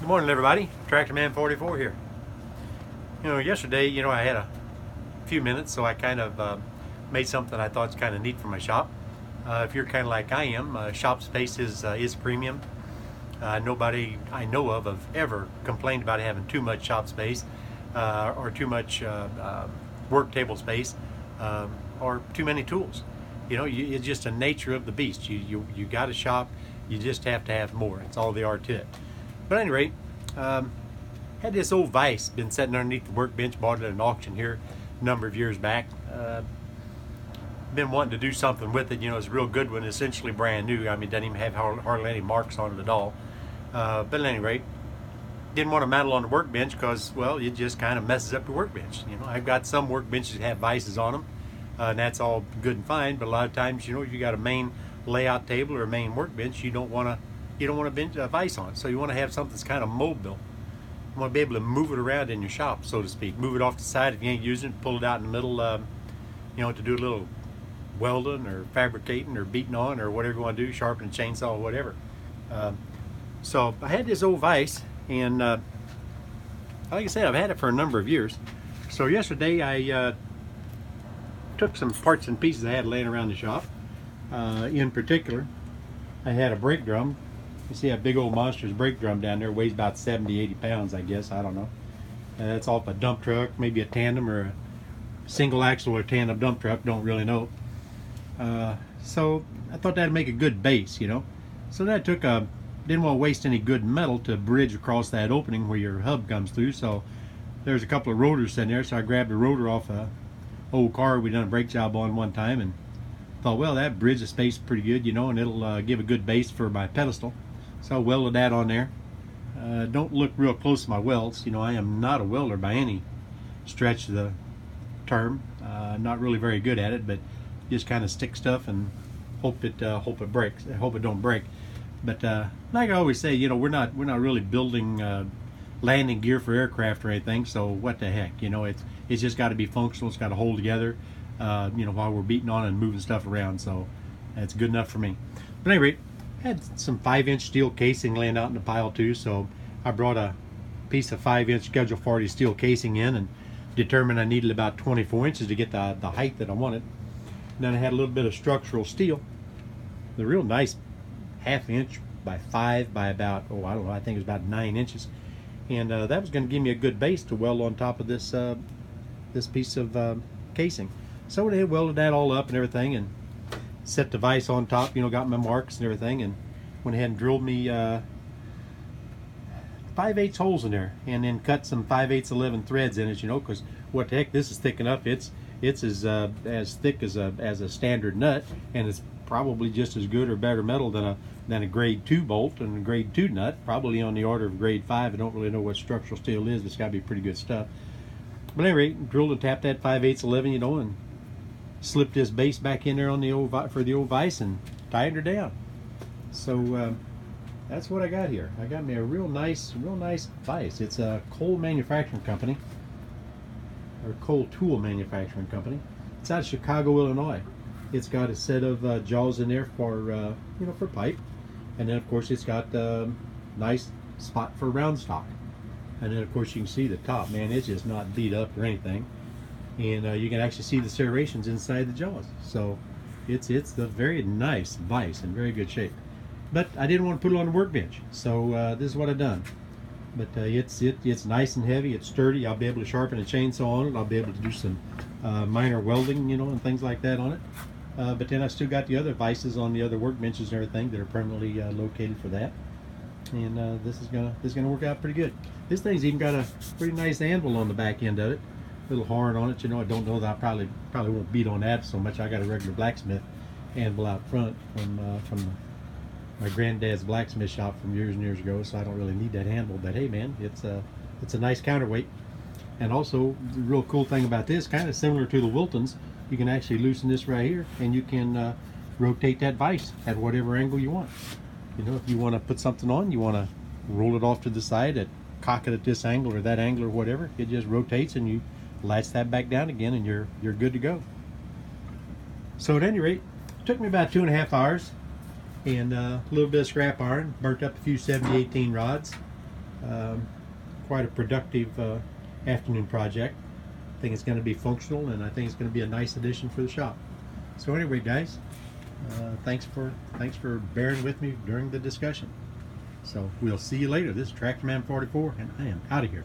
Good morning, everybody. Tractor Man 44 here. Yesterday, I had a few minutes, so I kind of made something I thought was kind of neat for my shop. If you're kind of like I am, shop space is premium. Nobody I know of have ever complained about having too much shop space or too much work table space or too many tools. It's just a nature of the beast. You got a shop, you just have to have more. It's all there are to it. But at any rate, had this old vise been sitting underneath the workbench, bought it at an auction here a number of years back. Been wanting to do something with it. It's a real good one, essentially brand new. I mean, it doesn't even have hardly any marks on it at all. But at any rate, didn't want to mount it on the workbench because, well, it just kind of messes up the workbench. I've got some workbenches that have vices on them, and that's all good and fine. But a lot of times, if you got a main layout table or a main workbench, you don't want a vise on it. So you want to have something that's kind of mobile. You want to be able to move it around in your shop, so to speak. Move it off the side if you ain't using it. Pull it out in the middle, to do a little welding or fabricating or beating on or whatever you want to do, sharpening a chainsaw or whatever. So I had this old vise, and like I said, I've had it for a number of years. So yesterday I took some parts and pieces I had laying around the shop. In particular, I had a brake drum. You see a big old monstrous brake drum down there, weighs about 70-80 pounds, I guess, I don't know. That's off a dump truck, maybe a tandem or a single axle or tandem dump truck, don't really know. So I thought that'd make a good base, So then I didn't want to waste any good metal to bridge across that opening where your hub comes through. So there's a couple of rotors in there, so I grabbed a rotor off a old car we done a brake job on one time and thought, well, that bridge the space pretty good, and it'll give a good base for my pedestal. So I welded that on there. Don't look real close to my welds. I am not a welder by any stretch of the term. Not really very good at it, but just kind of stick stuff and hope it breaks. I hope it don't break. But like I always say, we're not really building landing gear for aircraft or anything. So what the heck, it's just got to be functional. It's got to hold together, while we're beating on and moving stuff around. So that's good enough for me. But anyway, had some 5-inch steel casing laying out in the pile too. So I brought a piece of 5-inch Schedule 40 steel casing in and determined I needed about 24 inches to get the height that I wanted. And then I had a little bit of structural steel, the real nice 1/2 inch by 5 by about, I don't know, I think it was about 9 inches. And that was going to give me a good base to weld on top of this piece of casing. So I welded that all up and everything and set the vise on top, got my marks and everything, and went ahead and drilled me 5/8 holes in there, and then cut some 5/8 11 threads in it, because what the heck, this is thick enough. It's as thick as a standard nut, and it's probably just as good or better metal than a grade 2 bolt and a grade 2 nut, probably on the order of grade 5. I don't really know what structural steel is, but it's got to be pretty good stuff. But anyway, drilled and tapped that 5/8 11, and slipped this base back in there on the old vise and tightened her down. So that's what I got here. I got me a real nice vise. It's a Cole manufacturing company, or Cole tool manufacturing company. It's out of Chicago, Illinois. It's got a set of jaws in there for for pipe, and then of course it's got a nice spot for round stock. And then of course you can see the top. Man, it's just not beat up or anything. And you can actually see the serrations inside the jaws. So it's a very nice vise in very good shape. But I didn't want to put it on the workbench, so this is what I've done. But it's nice and heavy. It's sturdy. I'll be able to sharpen a chainsaw on it. I'll be able to do some minor welding, and things like that on it. But then I still got the other vices on the other workbenches and everything that are permanently located for that. And this is gonna work out pretty good. This thing's even got a pretty nice anvil on the back end of it. Little horn on it, I don't know that I probably won't beat on that so much. I got a regular blacksmith anvil out front from my granddad's blacksmith shop from years and years ago, so I don't really need that handle. But hey, man, it's a nice counterweight. And also, the real cool thing about this, kind of similar to the Wiltons, you can actually loosen this right here, and you can rotate that vise at whatever angle you want. If you want to put something on, you want to roll it off to the side, cock it at this angle or that angle or whatever. It just rotates, and you latch that back down again, and you're good to go. So at any rate, it took me about 2.5 hours, and a little bit of scrap iron, burnt up a few 70-18 rods, quite a productive afternoon project. I think it's going to be functional, and I think it's going to be a nice addition for the shop. So anyway, guys, thanks for bearing with me during the discussion. So we'll see you later. This is Tractor Man 44, and I am out of here.